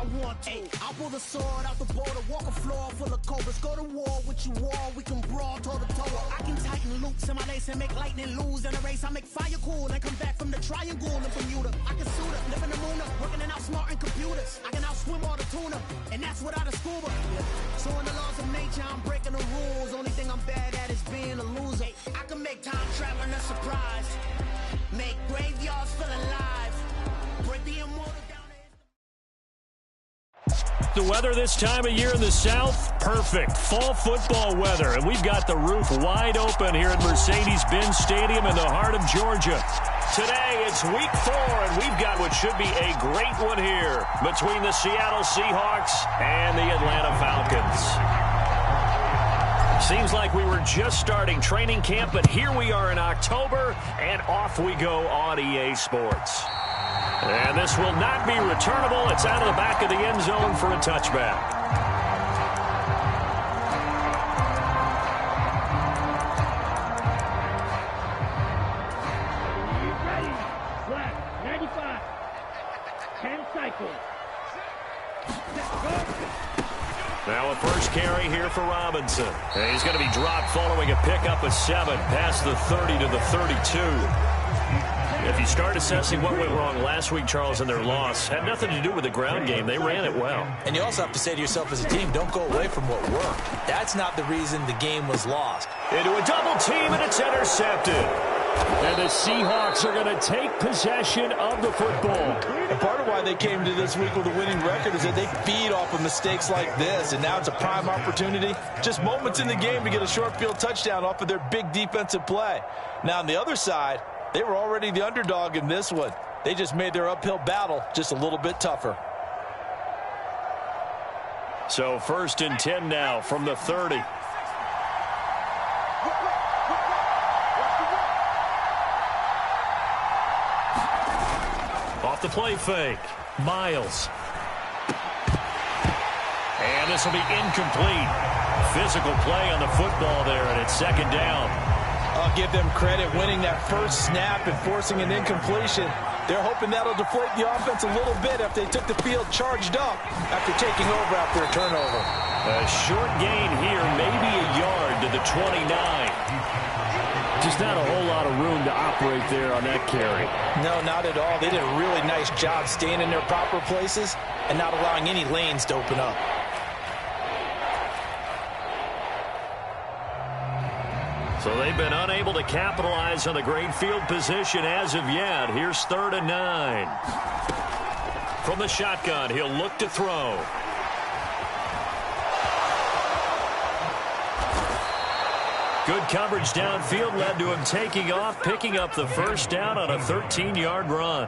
I want to. I'll pull the sword out the border, walk a floor full of cobras. Go to war with you, war, we can brawl toe to toe. I can tighten loops in my lace and make lightning lose in a race. I make fire cool and come back from the triangle in Bermuda. I can suit up, live in the moon up, working and outsmarting computers. I can outswim all the tuna, and that's without a scuba. So in the laws of nature, I'm breaking the rules. Only thing I'm bad at is being a loser. I can make time traveling a surprise. Make graveyards feel alive. Break the immortal down. The weather this time of year in the South, perfect. Fall football weather, and we've got the roof wide open here at Mercedes-Benz Stadium in the heart of Georgia. Today, it's week 4, and we've got what should be a great one here between the Seattle Seahawks and the Atlanta Falcons. Seems like we were just starting training camp, but here we are in October, and off we go on EA Sports. And this will not be returnable. It's out of the back of the end zone for a touchback. Ready. Flat. 95. 10 cycles. Now a first carry here for Robinson. And he's going to be dropped following a pickup of 7 past the 30 to the 32. If you start assessing what went wrong last week, Charles, in their loss, had nothing to do with the ground game. They ran it well. And you also have to say to yourself as a team, don't go away from what worked. That's not the reason the game was lost. Into a double team, and it's intercepted. And the Seahawks are going to take possession of the football. And part of why they came to this week with a winning record is that they feed off of mistakes like this, and now it's a prime opportunity. Just moments in the game to get a short field touchdown off of their big defensive play. Now on the other side, they were already the underdog in this one. They just made their uphill battle just a little bit tougher. So 1st and 10 now from the 30. Off the play fake. Miles. And this will be incomplete. Physical play on the football there, and it's 2nd down. I'll give them credit winning that first snap and forcing an incompletion. They're hoping that'll deflate the offense a little bit if they took the field charged up after taking over after a turnover. A short gain here, maybe a yard to the 29. Just not a whole lot of room to operate there on that carry. No, not at all. They did a really nice job staying in their proper places and not allowing any lanes to open up. So they've been unable to capitalize on the great field position as of yet. Here's 3rd and 9. From the shotgun, he'll look to throw. Good coverage downfield led to him taking off, picking up the 1st down on a 13-yard run.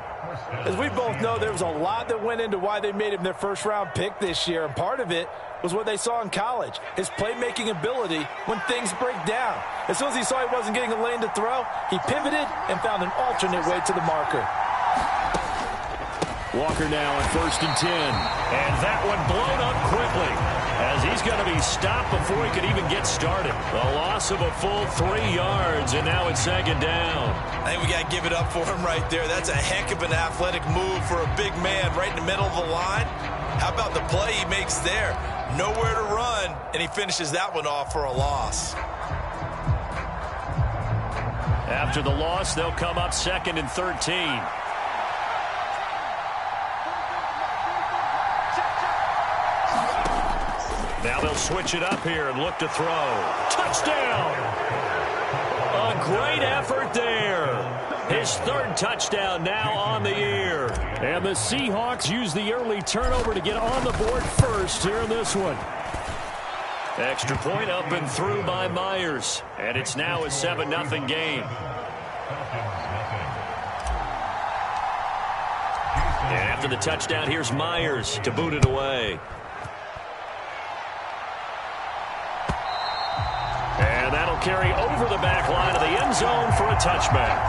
As we both know, there was a lot that went into why they made him their first-round pick this year, and part of it was what they saw in college, his playmaking ability when things break down. As soon as he saw he wasn't getting a lane to throw, he pivoted and found an alternate way to the marker. Walker now on 1st and 10. And that one blown up quickly as he's going to be stopped before he could even get started. A loss of a full 3 yards, and now it's 2nd down. I think we got to give it up for him right there. That's a heck of an athletic move for a big man right in the middle of the line. How about the play he makes there? Nowhere to run, and he finishes that one off for a loss. After the loss, they'll come up 2nd and 13. Now they'll switch it up here and look to throw. Touchdown! A great effort there. His 3rd touchdown now on the year. And the Seahawks use the early turnover to get on the board first here in this one. Extra point up and through by Myers. And it's now a 7-0 game. And after the touchdown, here's Myers to boot it away. And that'll carry over the back line of the end zone for a touchback.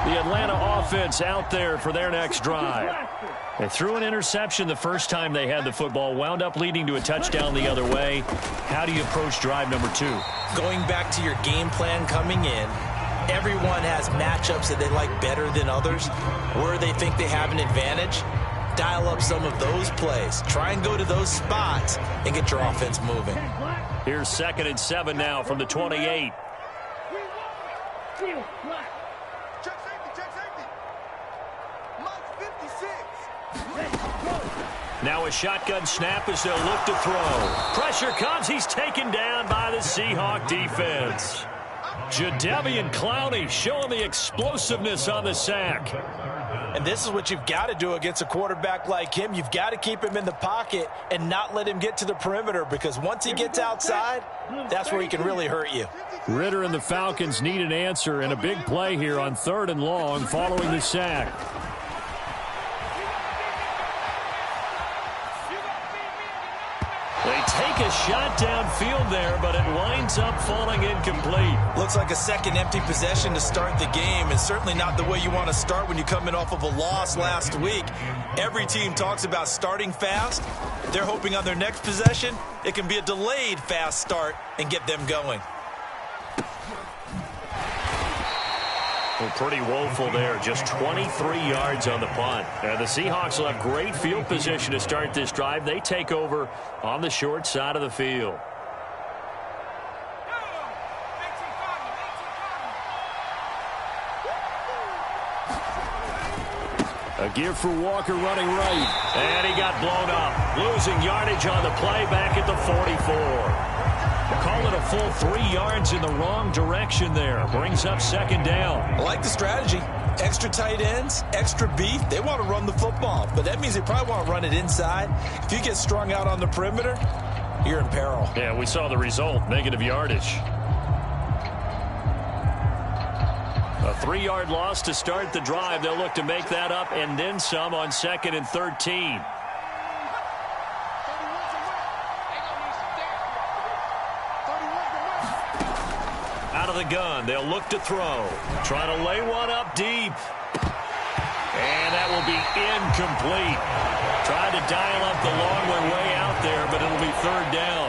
The Atlanta offense out there for their next drive. They threw an interception the first time they had the football, wound up leading to a touchdown the other way. How do you approach drive number 2? Going back to your game plan coming in, Everyone has matchups that they like better than others, where they think they have an advantage. Dial up some of those plays. Try and go to those spots and get your offense moving. Here's 2nd and 7 now from the 28. Check safety. Mike 56. Now a shotgun snap as they'll look to throw. Pressure comes. He's taken down by the Seahawk defense. Jadeveon Clowney showing the explosiveness on the sack. And this is what you've got to do against a quarterback like him. You've got to keep him in the pocket and not let him get to the perimeter, because once he gets outside, that's where he can really hurt you. Ritter and the Falcons need an answer, and a big play here on 3rd and long following the sack. They take a shot downfield there, but it winds up falling incomplete. Looks like a second empty possession to start the game, and certainly not the way you want to start when you're coming off of a loss last week. Every team talks about starting fast. They're hoping on their next possession it can be a delayed fast start and get them going. Well, pretty woeful there. Just 23 yards on the punt. And the Seahawks will have great field position to start this drive. They take over on the short side of the field. A give for Walker running right. And he got blown up. Losing yardage on the play back at the 44. Call it a full 3 yards in the wrong direction there. Brings up 2nd down. I like the strategy. Extra tight ends, extra beef. They want to run the football, but that means they probably want to run it inside. If you get strung out on the perimeter, you're in peril. Yeah, we saw the result. Negative yardage. A 3-yard loss to start the drive. They'll look to make that up and then some on 2nd and 13. Out of the gun, they'll look to throw. Trying to lay one up deep. And that will be incomplete. Trying to dial up the long one way out there, but it'll be 3rd down.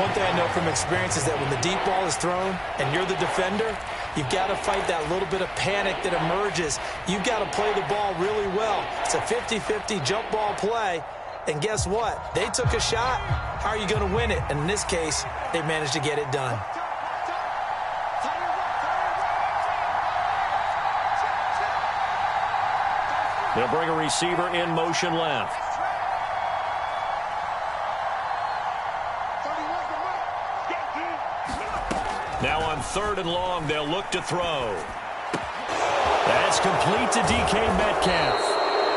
One thing I know from experience is that when the deep ball is thrown and you're the defender, you've got to fight that little bit of panic that emerges. You've got to play the ball really well. It's a 50-50 jump ball play. And guess what? They took a shot. How are you going to win it? And in this case, they managed to get it done. They'll bring a receiver in motion left. Now on 3rd and long, they'll look to throw. That's complete to DK Metcalf.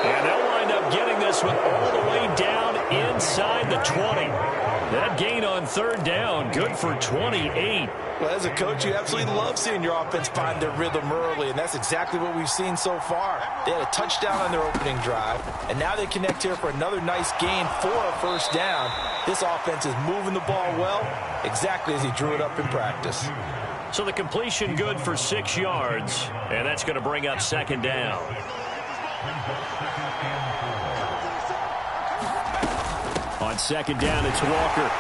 And they'll wind up getting this one all the way down inside the 20. That gain on 3rd down, good for 28. Well, as a coach, you absolutely love seeing your offense find their rhythm early, and that's exactly what we've seen so far. They had a touchdown on their opening drive, and now they connect here for another nice gain for a 1st down. This offense is moving the ball well, exactly as he drew it up in practice. So the completion good for 6 yards, and that's going to bring up 2nd down. On 2nd down, it's Walker.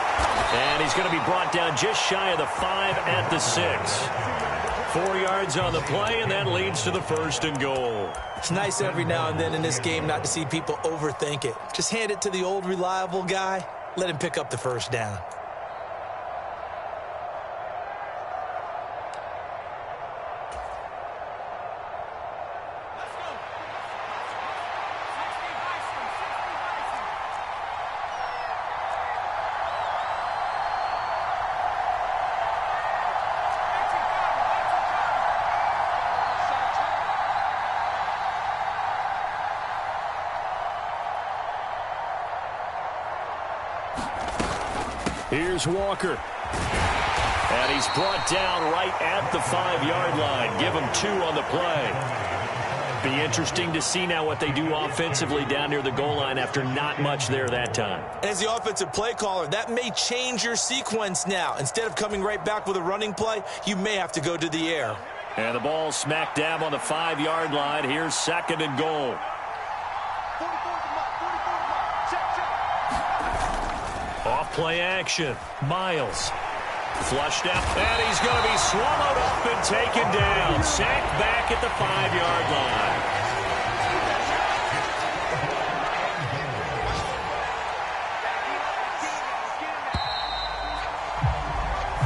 And he's going to be brought down just shy of the 5 at the 6. 4 yards on the play, and that leads to the 1st and goal. It's nice every now and then in this game not to see people overthink it. Just hand it to the old reliable guy. Let him pick up the 1st down. Here's Walker. And he's brought down right at the 5-yard line. Give him 2 on the play. Be interesting to see now what they do offensively down near the goal line after not much there that time. As the offensive play caller, that may change your sequence now. Instead of coming right back with a running play, you may have to go to the air. And the ball smack dab on the 5-yard line. Here's 2nd and goal. Off play action. Miles. Flushed out, and he's going to be swallowed up and taken down. Sacked back at the 5-yard line.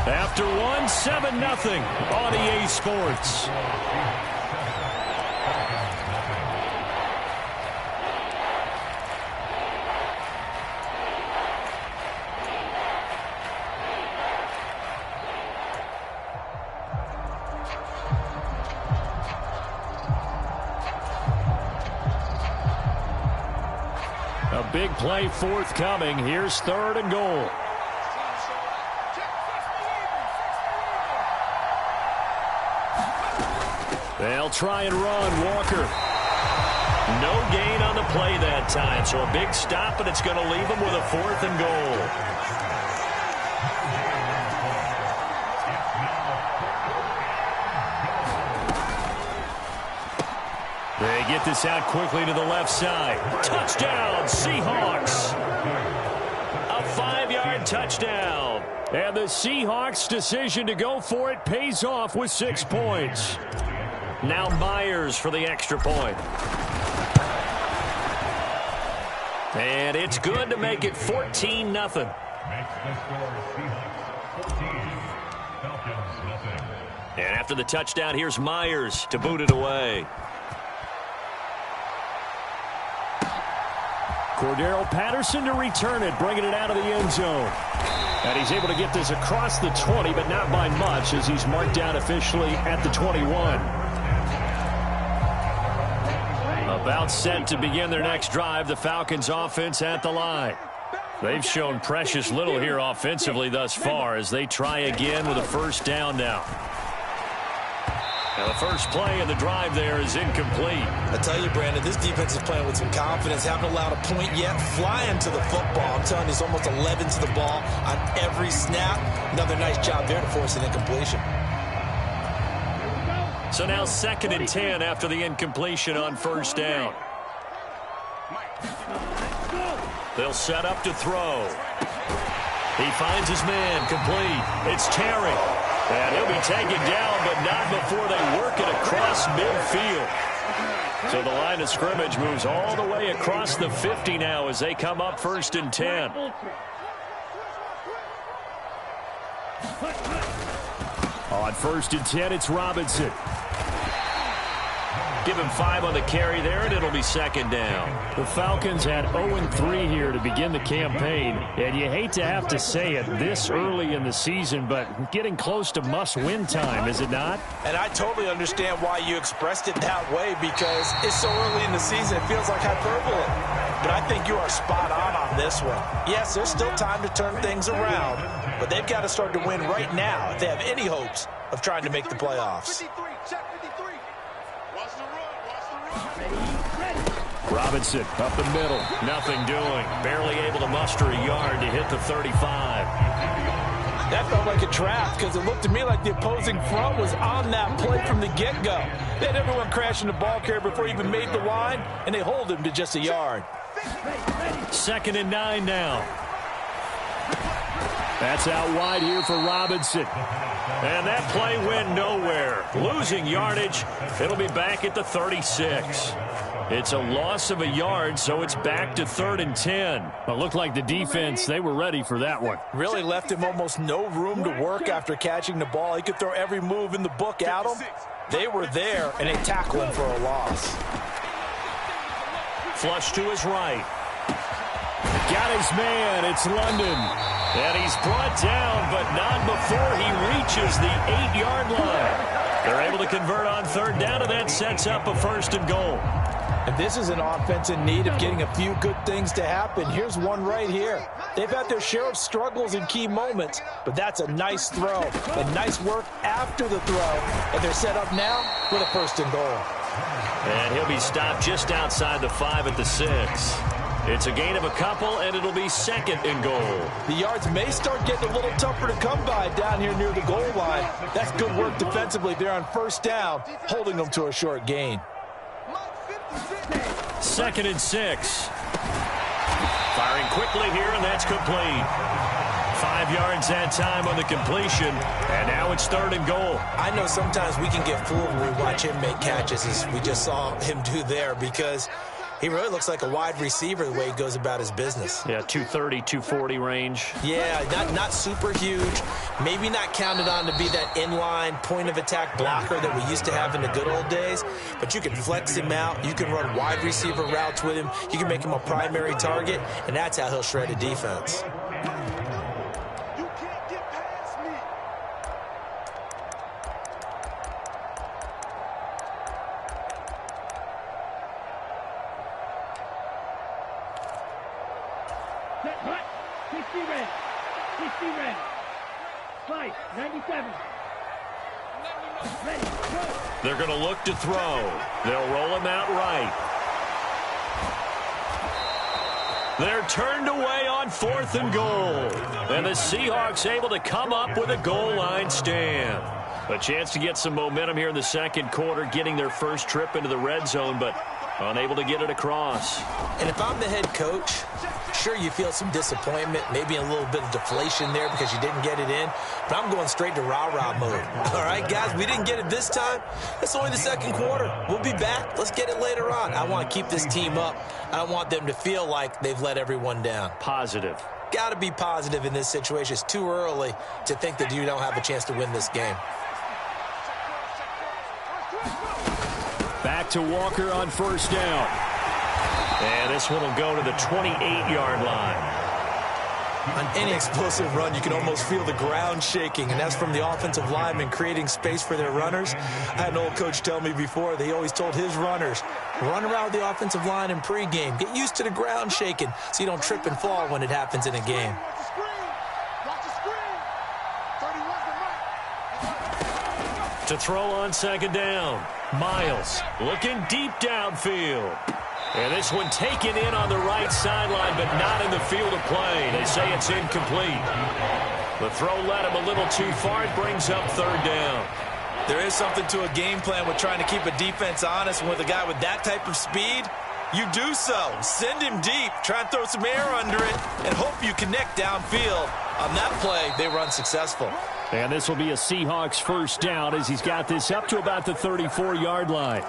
After one, 7-0 on EA Sports. A big play forthcoming. Here's 3rd and goal. They'll try and run. Walker. No gain on the play that time. So a big stop, but it's going to leave them with a 4th and goal. They get this out quickly to the left side. Touchdown, Seahawks. A 5-yard touchdown. And the Seahawks' decision to go for it pays off with 6 points. Now Myers for the extra point. And it's good to make it 14-0. Makes the score Seahawks 14, Falcons 0. And after the touchdown, here's Myers to boot it away. Cordero Patterson to return it, bringing it out of the end zone. And he's able to get this across the 20, but not by much, as he's marked down officially at the 21. About set to begin their next drive, the Falcons offense at the line. They've shown precious little here offensively thus far as they try again with a 1st down now. Now the first play of the drive there is incomplete. I tell you, Brandon, this defense is playing with some confidence. Haven't allowed a point yet. Flying to the football. I'm telling you, it's almost 11 to the ball on every snap. Another nice job there to force an incompletion. So now 2nd and 10 after the incompletion on 1st down. They'll set up to throw. He finds his man, complete. It's Terry. And he'll be taken down, but not before they work it across midfield. So the line of scrimmage moves all the way across the 50 now as they come up 1st and 10. On 1st and 10, it's Robinson. Give him 5 on the carry there, and it'll be 2nd down. The Falcons had 0-3 here to begin the campaign, and you hate to have to say it this early in the season, but getting close to must-win time, is it not? And I totally understand why you expressed it that way, because it's so early in the season, it feels like hyperbole. But I think you are spot on this one. Yes, there's still time to turn things around, but they've got to start to win right now if they have any hopes of trying to make the playoffs. Robinson up the middle. Nothing doing. Barely able to muster a yard to hit the 35. That felt like a trap because it looked to me like the opposing front was on that play from the get-go. They had everyone crashing the ball carrier before he even made the line, and they hold him to just a yard. 2nd and 9 now. That's out wide here for Robinson. And that play went nowhere. Losing yardage. It'll be back at the 36. It's a loss of a yard, so it's back to 3rd and 10. It looked like the defense, they were ready for that one. Really left him almost no room to work after catching the ball. He could throw every move in the book at him. They were there, and they tackle him for a loss. Flush to his right. Got his man. It's London. And he's brought down, but not before he reaches the 8-yard line. They're able to convert on 3rd down, and that sets up a 1st and goal. And this is an offense in need of getting a few good things to happen. Here's one right here. They've had their share of struggles in key moments, but that's a nice throw. And nice work after the throw. And they're set up now with a 1st and goal. And he'll be stopped just outside the 5 at the 6. It's a gain of a couple, and it'll be 2nd and goal. The yards may start getting a little tougher to come by down here near the goal line. That's good work defensively there on 1st down, holding them to a short gain. 2nd and 6. Firing quickly here, and that's complete. 5 yards that time on the completion, and now it's 3rd and goal. I know sometimes we can get fooled when we watch him make catches, as we just saw him do there, because he really looks like a wide receiver the way he goes about his business. Yeah, 230, 240 range. Yeah, not super huge. Maybe not counted on to be that inline point-of-attack blocker that we used to have in the good old days. But you can flex him out. You can run wide receiver routes with him. You can make him a primary target, and that's how he'll shred a defense. You can't get past me. Set hut. 60 red. 60 red. Slice. 97. Ready. Go. They're going to look to throw. They'll roll him out right. They're turned away on 4th and goal. And the Seahawks able to come up with a goal line stand. A chance to get some momentum here in the second quarter, getting their first trip into the red zone, but unable to get it across. And if I'm the head coach, sure, you feel some disappointment, maybe a little bit of deflation there because you didn't get it in, but I'm going straight to rah-rah mode. All right, guys, we didn't get it this time. It's only the second quarter. We'll be back. Let's get it later on. I want to keep this team up. I don't want them to feel like they've let everyone down. Positive. Got to be positive in this situation. It's too early to think that you don't have a chance to win this game. Back to Walker on 1st down. And this one will go to the 28-yard line. On any explosive run, you can almost feel the ground shaking, and that's from the offensive linemen creating space for their runners. I had an old coach tell me before, they always told his runners, run around the offensive line in pregame. Get used to the ground shaking so you don't trip and fall when it happens in a game. Watch the screen. Watch the screen. 31's the mark. To throw on 2nd down. Miles looking deep downfield. And this one taken in on the right sideline, but not in the field of play. They say it's incomplete. The throw led him a little too far. It brings up 3rd down. There is something to a game plan with trying to keep a defense honest. And with a guy with that type of speed, you do so. Send him deep. Try and throw some air under it and hope you connect downfield. On that play, they were unsuccessful. And this will be a Seahawks 1st down as he's got this up to about the 34-yard line.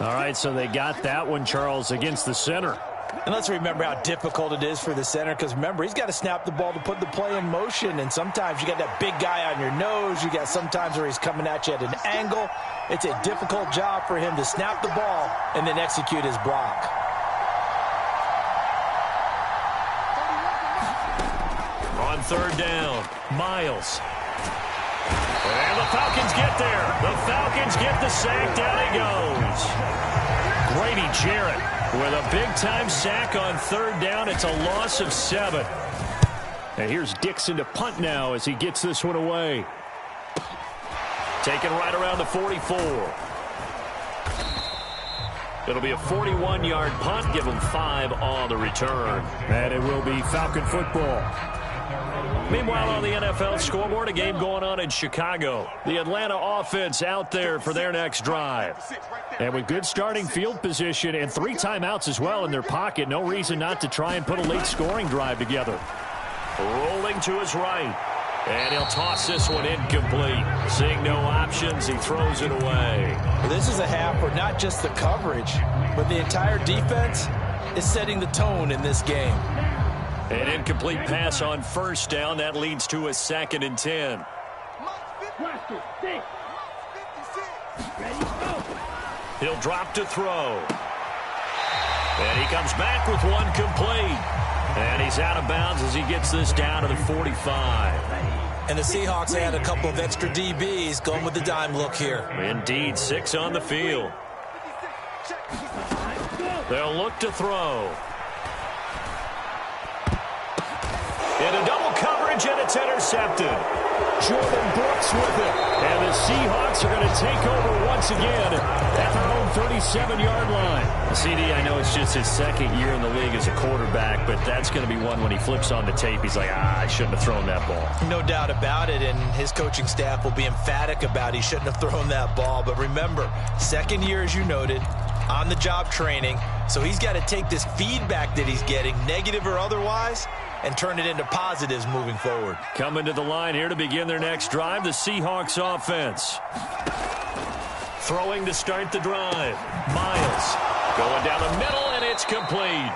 All right, so they got that one, Charles, against the center. And let's remember how difficult it is for the center, because remember, he's got to snap the ball to put the play in motion, and sometimes you got that big guy on your nose. You got sometimes where he's coming at you at an angle. It's a difficult job for him to snap the ball and then execute his block. On 3rd down, Miles. And the Falcons get there. The Falcons get the sack. Down he goes. Grady Jarrett with a big-time sack on 3rd down. It's a loss of 7. And here's Dixon to punt now as he gets this one away. Taken right around the 44. It'll be a 41-yard punt. Give him 5 on the return. And it will be Falcon football. Meanwhile, on the NFL scoreboard, a game going on in Chicago. The Atlanta offense out there for their next drive. And with good starting field position and 3 timeouts as well in their pocket, no reason not to try and put a late scoring drive together. Rolling to his right. And he'll toss this one incomplete. Seeing no options, he throws it away. Well, this is a half where not just the coverage, but the entire defense is setting the tone in this game. An incomplete pass on 1st down. That leads to a 2nd and 10. Blaster. 6. 56. Ready. Go. He'll drop to throw. And he comes back with one complete. And he's out of bounds as he gets this down to the 45. And the Seahawks had a couple of extra DBs going with the dime look here. Indeed, 6 on the field. They'll look to throw. Into double coverage, and it's intercepted. Jordan Brooks with it. And the Seahawks are going to take over once again at their own 37-yard line. CD, I know it's just his 2nd year in the league as a quarterback, but that's going to be one when he flips on the tape. He's like, I shouldn't have thrown that ball. No doubt about it, and his coaching staff will be emphatic about he shouldn't have thrown that ball. But remember, 2nd year, as you noted, on-the-job training, so he's got to take this feedback that he's getting, negative or otherwise, and turn it into positives moving forward. Coming to the line here to begin their next drive, the Seahawks offense. Throwing to start the drive. Miles going down the middle, and it's complete.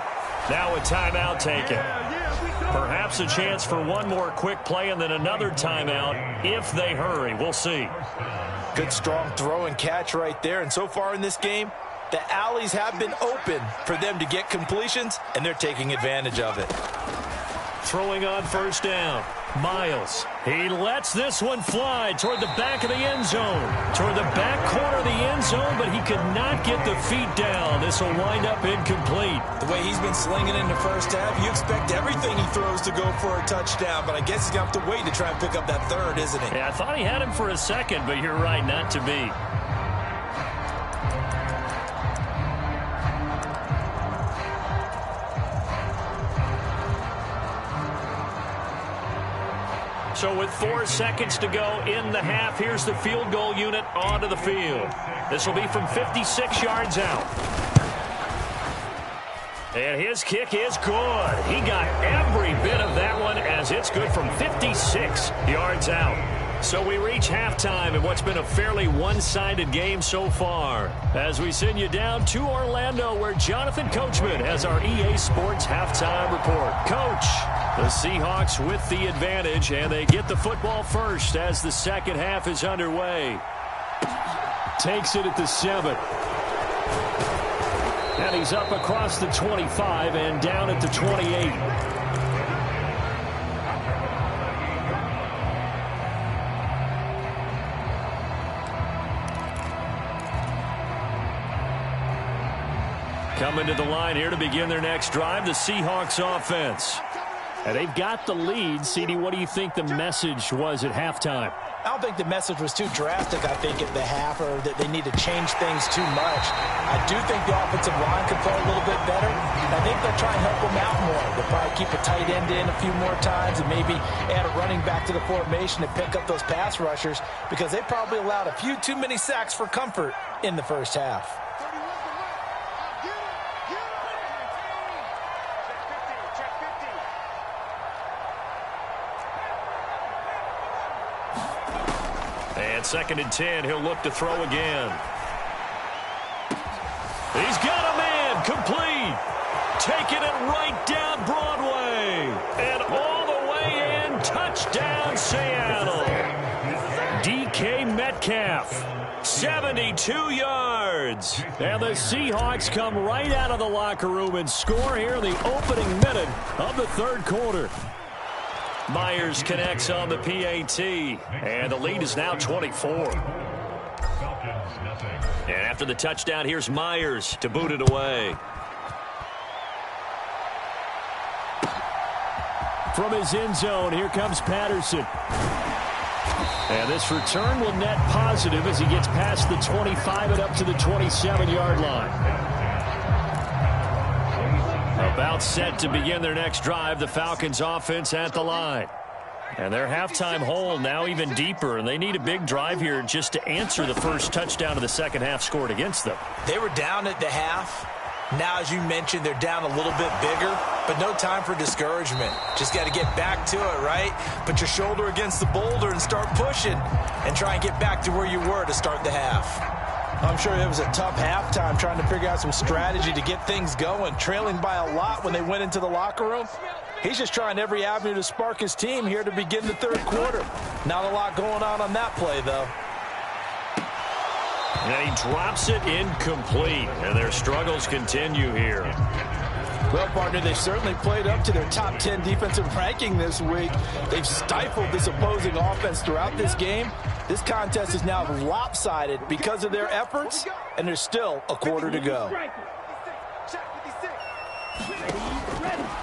Now a timeout taken. Perhaps a chance for one more quick play and then another timeout if they hurry. We'll see. Good strong throw and catch right there. And so far in this game, the alleys have been open for them to get completions, and they're taking advantage of it. Throwing on first down. Miles. He lets this one fly toward the back of the end zone. Toward the back corner of the end zone, but he could not get the feet down. This will wind up incomplete. The way he's been slinging in the first half, you expect everything he throws to go for a touchdown, but I guess he's going to have to wait to try and pick up that third, isn't he? Yeah, I thought he had him for a second, but you're right, not to be. So with 4 seconds to go in the half, here's the field goal unit onto the field. This will be from 56 yards out. And his kick is good. He got every bit of that one as it's good from 56 yards out. So we reach halftime in what's been a fairly one-sided game so far. As we send you down to Orlando, where Jonathan Coachman has our EA Sports halftime report. Coach, the Seahawks with the advantage, and they get the football first as the second half is underway. Takes it at the 7. And he's up across the 25 and down at the 28. Coming to the line here to begin their next drive, the Seahawks offense. And they've got the lead. CD, what do you think the message was at halftime? I don't think the message was too drastic, I think, at the half, or that they need to change things too much. I do think the offensive line could play a little bit better. I think they'll try and help them out more. They'll probably keep a tight end in a few more times and maybe add a running back to the formation to pick up those pass rushers, because they probably allowed a few too many sacks for comfort in the first half. And 2nd and 10, he'll look to throw again. He's got a man, complete. Taking it right down Broadway. And all the way in, touchdown Seattle. DK Metcalf, 72 yards. And the Seahawks come right out of the locker room and score here in the opening minute of the third quarter. Myers connects on the PAT, and the lead is now 24. And after the touchdown, here's Myers to boot it away. From his end zone, here comes Patterson. And this return will net positive as he gets past the 25 and up to the 27-yard line. About set to begin their next drive, the Falcons offense at the line. And their halftime hole now even deeper, and they need a big drive here just to answer the first touchdown of the second half scored against them. They were down at the half. Now, as you mentioned, they're down a little bit bigger, but no time for discouragement. Just got to get back to it, right? Put your shoulder against the boulder and start pushing and try and get back to where you were to start the half. I'm sure it was a tough halftime trying to figure out some strategy to get things going, trailing by a lot when they went into the locker room. He's just trying every avenue to spark his team here to begin the third quarter. Not a lot going on that play, though. And he drops it incomplete, and their struggles continue here. Well, partner, they've certainly played up to their top 10 defensive ranking this week. They've stifled this opposing offense throughout this game. This contest is now lopsided because of their efforts, and there's still a quarter to go.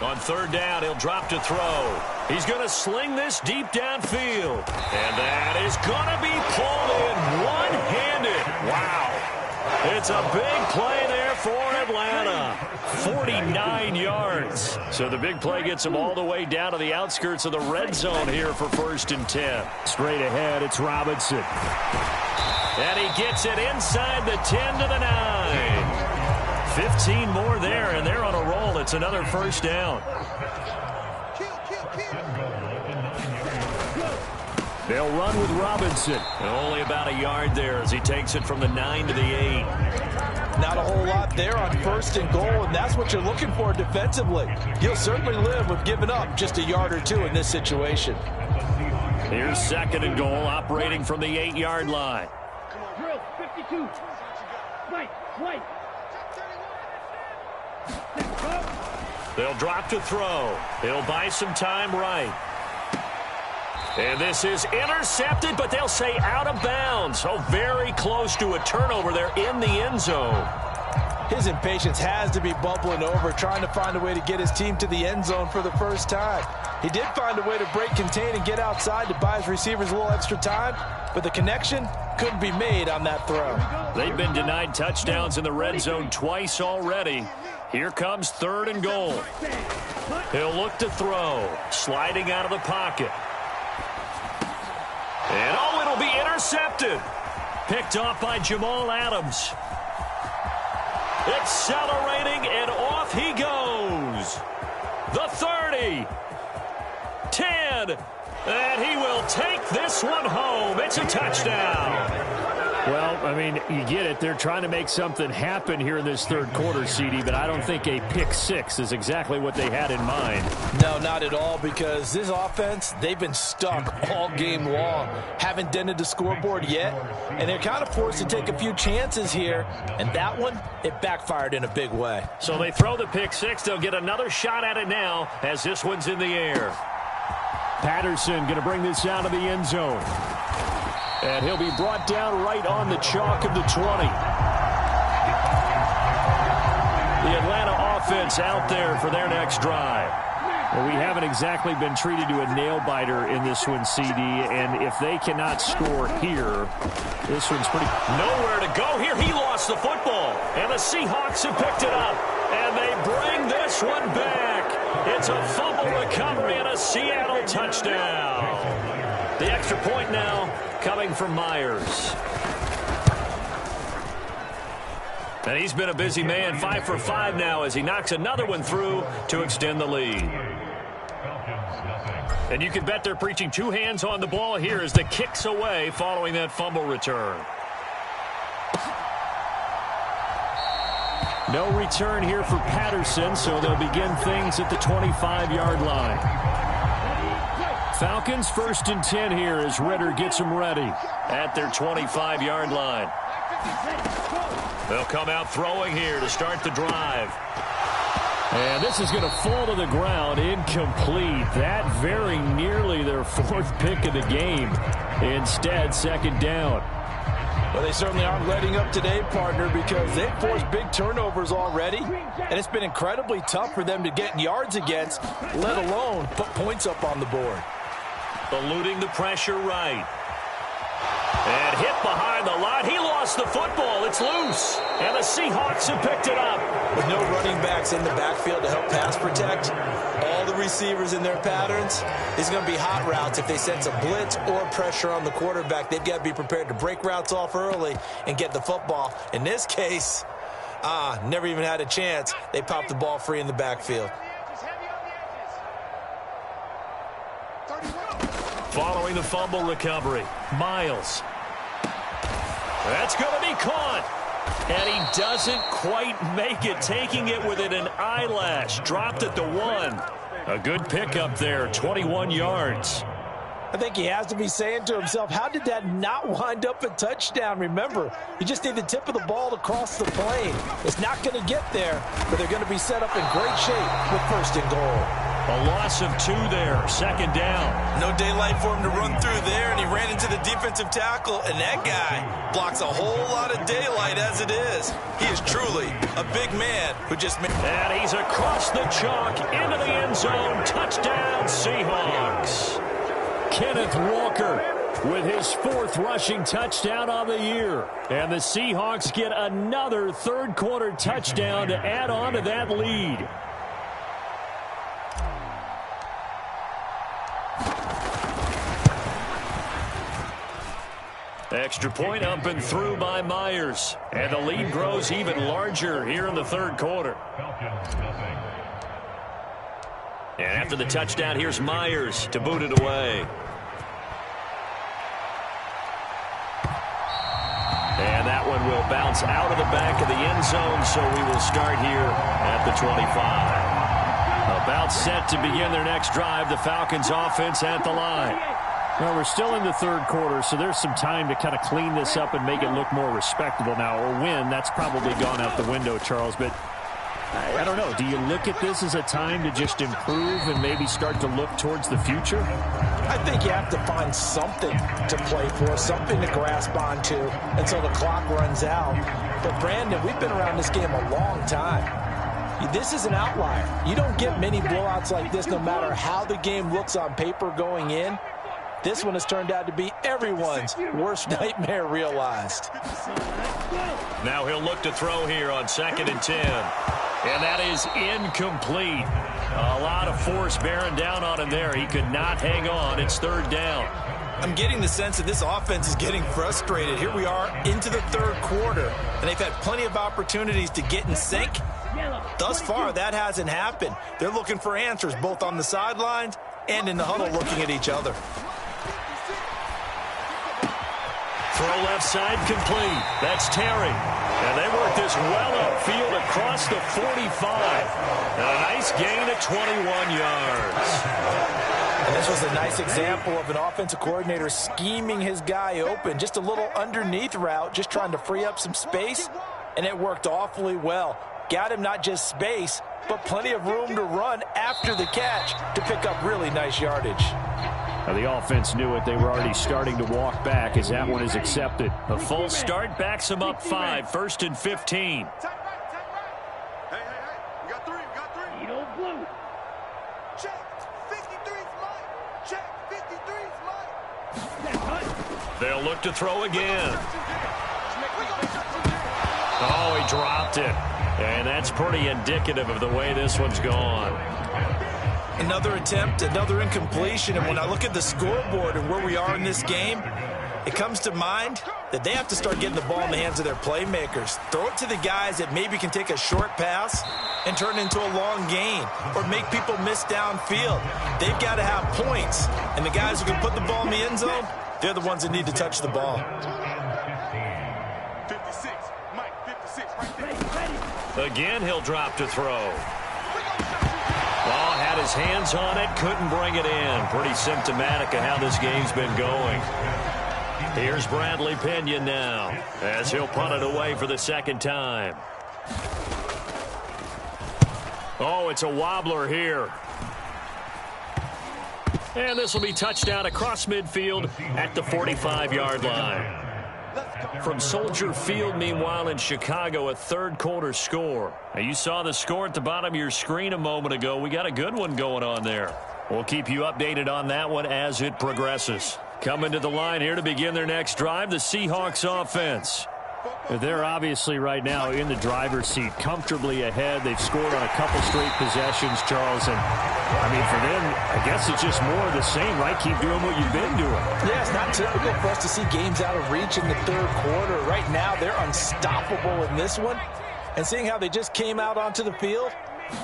On third down, he'll drop to throw. He's going to sling this deep downfield. And that is going to be pulled in one-handed. Wow. It's a big play there for Atlanta. 49 yards. So the big play gets them all the way down to the outskirts of the red zone here for 1st and 10. Straight ahead, it's Robinson. And he gets it inside the 10 to the 9. 15 more there, and they're on a roll. It's another first down. They'll run with Robinson. And only about a yard there as he takes it from the 9 to the 8. Not a whole lot there on 1st and goal, and that's what you're looking for defensively. You'll certainly live with giving up just a yard or two in this situation. Here's 2nd and goal, operating from the 8-yard line. Drill, 52. White. They'll drop to throw. He'll buy some time right. And this is intercepted, but they'll say out of bounds. So very close to a turnover there in the end zone. His impatience has to be bubbling over, trying to find a way to get his team to the end zone for the first time. He did find a way to break contain and get outside to buy his receivers a little extra time, but the connection couldn't be made on that throw. They've been denied touchdowns in the red zone twice already. Here comes 3rd and goal. He'll look to throw, sliding out of the pocket. And it'll be intercepted. Picked off by Jamal Adams. Accelerating, and off he goes. The 30. 10. And he will take this one home. It's a touchdown. Well, I mean, you get it. They're trying to make something happen here in this 3rd quarter, CD, but I don't think a pick 6 is exactly what they had in mind. No, not at all, because this offense, they've been stuck all game long. Haven't dented the scoreboard yet, and they're kind of forced to take a few chances here, and that one, it backfired in a big way. So they throw the pick 6. They'll get another shot at it now as this one's in the air. Patterson going to bring this out of the end zone. And he'll be brought down right on the chalk of the 20. The Atlanta offense out there for their next drive. Well, we haven't exactly been treated to a nail-biter in this one, CD, and if they cannot score here, this one's pretty... Nowhere to go here. He lost the football, and the Seahawks have picked it up, and they bring this one back. It's a fumble recovery and a Seattle touchdown. The extra point now coming from Myers. And he's been a busy man, 5 for 5 now as he knocks another one through to extend the lead. And you can bet they're preaching 2 hands on the ball here as the kick's away following that fumble return. No return here for Patterson, so they'll begin things at the 25-yard line. Falcons 1st and 10 here as Ritter gets them ready at their 25-yard line. They'll come out throwing here to start the drive. And this is going to fall to the ground, incomplete. That very nearly their 4th pick of the game. Instead, 2nd down. Well, they certainly aren't letting up today, partner, because they've forced big turnovers already, and it's been incredibly tough for them to get yards against, let alone put points up on the board. Eluding the pressure right. And hit behind the line. He lost the football. It's loose. And the Seahawks have picked it up. With no running backs in the backfield to help pass protect, all the receivers in their patterns, these are going to be hot routes. If they sense a blitz or pressure on the quarterback, they've got to be prepared to break routes off early and get the football. In this case, never even had a chance. They popped the ball free in the backfield. Following the fumble recovery, Miles. That's going to be caught. And he doesn't quite make it, taking it within an eyelash. Dropped at the 1. A good pickup there, 21 yards. I think he has to be saying to himself, how did that not wind up a touchdown? Remember, you just need the tip of the ball to cross the plane. It's not going to get there, but they're going to be set up in great shape with 1st and goal. A loss of 2 there, 2nd down. No daylight for him to run through there, and he ran into the defensive tackle, and that guy blocks a whole lot of daylight as it is. He is truly a big man who just made... And he's across the chalk into the end zone. Touchdown, Seahawks. Kenneth Walker with his 4th rushing touchdown on the year. And the Seahawks get another 3rd quarter touchdown to add on to that lead. Extra point up and through by Myers. And the lead grows even larger here in the 3rd quarter. And after the touchdown, here's Myers to boot it away. that one will bounce out of the back of the end zone, so we will start here at the 25. About set to begin their next drive, the Falcons offense at the line. Well, we're still in the third quarter, so there's some time to kind of clean this up and make it look more respectable now. Or win, that's probably gone out the window, Charles. But I don't know. Do you look at this as a time to just improve and maybe start to look towards the future? I think you have to find something to play for, something to grasp onto until the clock runs out. But, Brandon, we've been around this game a long time. This is an outlier. You don't get many blowouts like this no matter how the game looks on paper going in. This one has turned out to be everyone's worst nightmare realized. Now he'll look to throw here on 2nd and 10. And that is incomplete. A lot of force bearing down on him there. He could not hang on. It's 3rd down. I'm getting the sense that this offense is getting frustrated. Here we are into the 3rd quarter, and they've had plenty of opportunities to get in sync. Thus far, that hasn't happened. They're looking for answers both on the sidelines and in the huddle looking at each other. Throw left side complete. That's Terry. And they work this well upfield across the 45. And a nice gain of 21 yards. And this was a nice example of an offensive coordinator scheming his guy open. Just a little underneath route, just trying to free up some space. And it worked awfully well. Got him not just space, but plenty of room to run after the catch to pick up really nice yardage. Now the offense knew it. They were already starting to walk back as that one is accepted. A full start backs him up 5, 1st and 15. Hey, we got three. Edo blue. Check, 53's mine. Check, 53's mine. They'll look to throw again. Oh, he dropped it. And that's pretty indicative of the way this one's gone. Another attempt, another incompletion, and when I look at the scoreboard and where we are in this game, it comes to mind that they have to start getting the ball in the hands of their playmakers. Throw it to the guys that maybe can take a short pass and turn it into a long gain or make people miss downfield. They've got to have points, and the guys who can put the ball in the end zone, they're the ones that need to touch the ball. 56, Mike, 56, right there. Again, he'll drop to throw. Ball had his hands on it, couldn't bring it in. Pretty symptomatic of how this game's been going. Here's Bradley Pinion now as he'll punt it away for the 2nd time. Oh, it's a wobbler here. And this will be touchdown across midfield at the 45-yard line. From Soldier Field, meanwhile, in Chicago, a 3rd quarter score. Now, you saw the score at the bottom of your screen a moment ago. We got a good one going on there. We'll keep you updated on that one as it progresses. Coming to the line here to begin their next drive, the Seahawks offense. They're obviously right now in the driver's seat, comfortably ahead. They've scored on a couple straight possessions, Charles. And, I mean, for them, I guess it's just more of the same, right? Keep doing what you've been doing. Yeah, it's not typical for us to see games out of reach in the 3rd quarter. Right now, they're unstoppable in this one. And seeing how they just came out onto the field,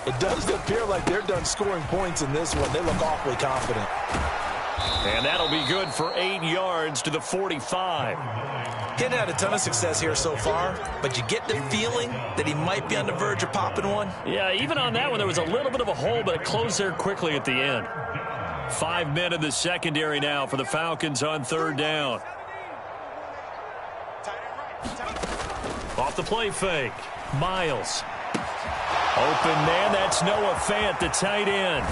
it does appear like they're done scoring points in this one. They look awfully confident. And that'll be good for 8 yards to the 45. He's had a ton of success here so far, but you get the feeling that he might be on the verge of popping one. Yeah, even on that one, there was a little bit of a hole, but it closed there quickly at the end. 5 men in the secondary now for the Falcons on 3rd down. Off the play fake. Miles. Open man, that's Noah Fant, the tight end.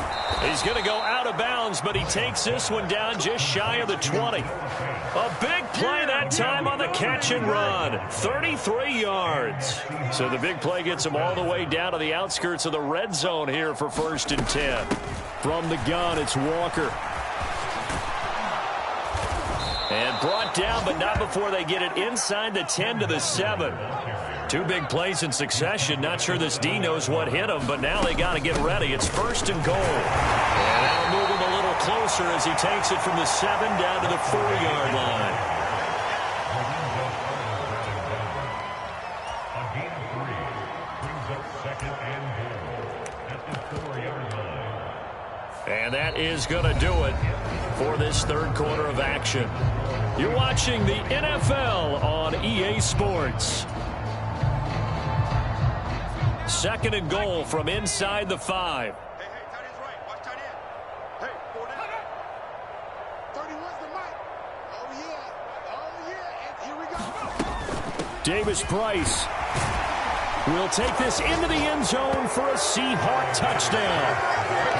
He's going to go out of bounds, but he takes this one down just shy of the 20. A big play that time on the catch and run. 33 yards. So the big play gets him all the way down to the outskirts of the red zone here for 1st and 10. From the gun, it's Walker. And brought down, but not before they get it inside the 10 to the 7. 2 big plays in succession. Not sure this D knows what hit him, but now they got to get ready. It's 1st and goal. And that'll move him a little closer as he takes it from the 7 down to the 4-yard line. A gain of 3 brings up 2nd and goal at the 4-yard line. And that is going to do it for this 3rd quarter of action. You're watching the NFL on EA Sports. 2nd and goal from inside the 5. Hey, tight end's right. Watch tight end. Hey, 31's the mic. Oh, yeah. And here we go. Davis Price will take this into the end zone for a Seahawk touchdown.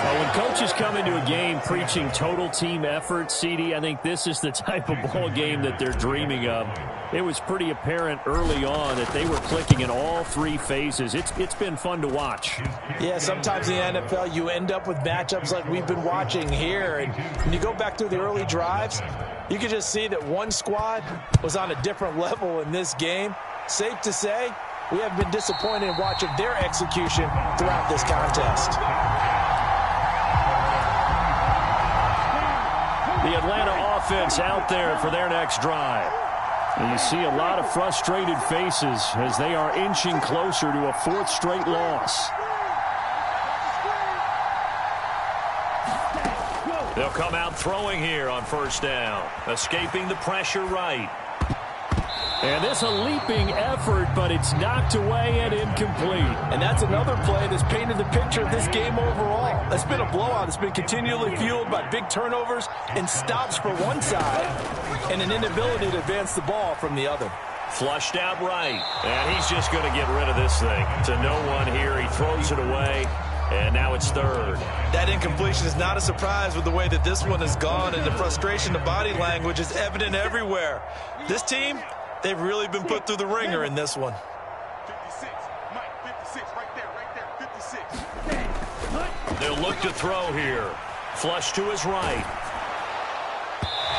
Well, when coaches come into a game preaching total team effort, CD, I think this is the type of ball game that they're dreaming of. It was pretty apparent early on that they were clicking in all 3 phases. It's been fun to watch. Yeah, sometimes in the NFL you end up with matchups like we've been watching here. And when you go back through the early drives, you can just see that one squad was on a different level in this game. Safe to say, we have been disappointed in watching their execution throughout this contest. The Atlanta offense out there for their next drive. And you see a lot of frustrated faces as they are inching closer to a 4th straight loss. They'll come out throwing here on 1st down, escaping the pressure right. And this a leaping effort, but it's knocked away and incomplete. And that's another play that's painted the picture of this game overall. It's been a blowout. It's been continually fueled by big turnovers and stops for one side and an inability to advance the ball from the other. Flushed out right. And he's just going to get rid of this thing. To no one here. He throws it away. And now it's 3rd. That incompletion is not a surprise with the way that this one has gone, and the frustration, the body language is evident everywhere. This team, they've really been put through the ringer in this one. 56. Mike, 56. Right there. 56. They'll look to throw here. Flush to his right.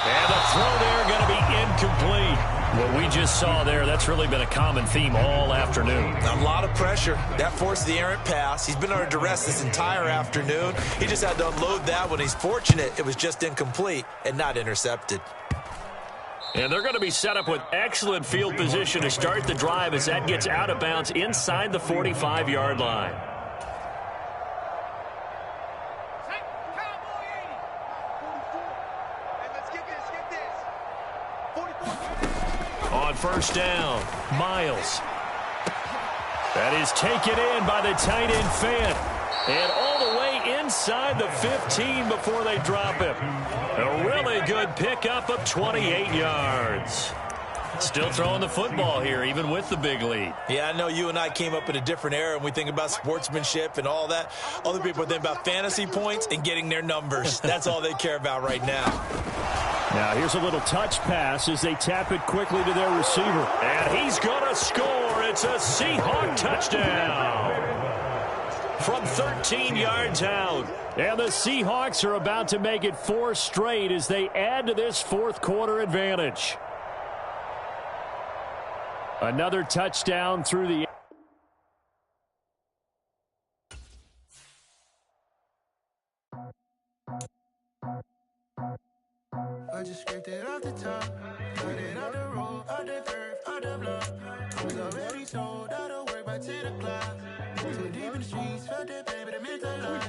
And the throw there going to be incomplete. What we just saw there, that's really been a common theme all afternoon. A lot of pressure. That forced the errant pass. He's been under duress this entire afternoon. He just had to unload that one. He's fortunate it was just incomplete and not intercepted. And they're going to be set up with excellent field position to start the drive as that gets out of bounds inside the 45-yard line. On 1st down, Miles. That is taken in by the tight end Fant. And all the way inside the 15 before they drop him. A really good pickup of 28 yards. Still throwing the football here, even with the big lead. Yeah, I know you and I came up in a different era, and we think about sportsmanship and all that. Other people think about fantasy points and getting their numbers. That's all they care about right now. Now here's a little touch pass as they tap it quickly to their receiver. And he's going to score. It's a Seahawk touchdown from 13 yards out. And the Seahawks are about to make it 4 straight as they add to this 4th quarter advantage. Another touchdown through the I just scraped it off the top, cut it off the road, off the curve, off the block. Was already sold, out of work by 10 o'clock. Too deep in the streets, felt that baby, that meant a lot.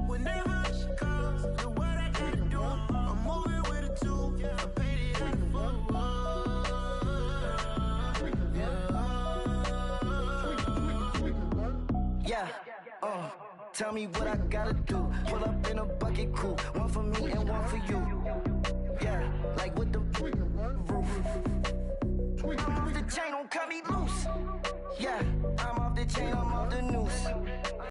Whenever she calls, do what I gotta do. I'm moving with a 2, I paid it out the book. Yeah. Tell me what I gotta do. Pull up in a bucket crew, one for me and one for you. Yeah, like with the roof. I'm off the chain, don't cut me loose. Yeah, I'm off the chain, I'm off the noose.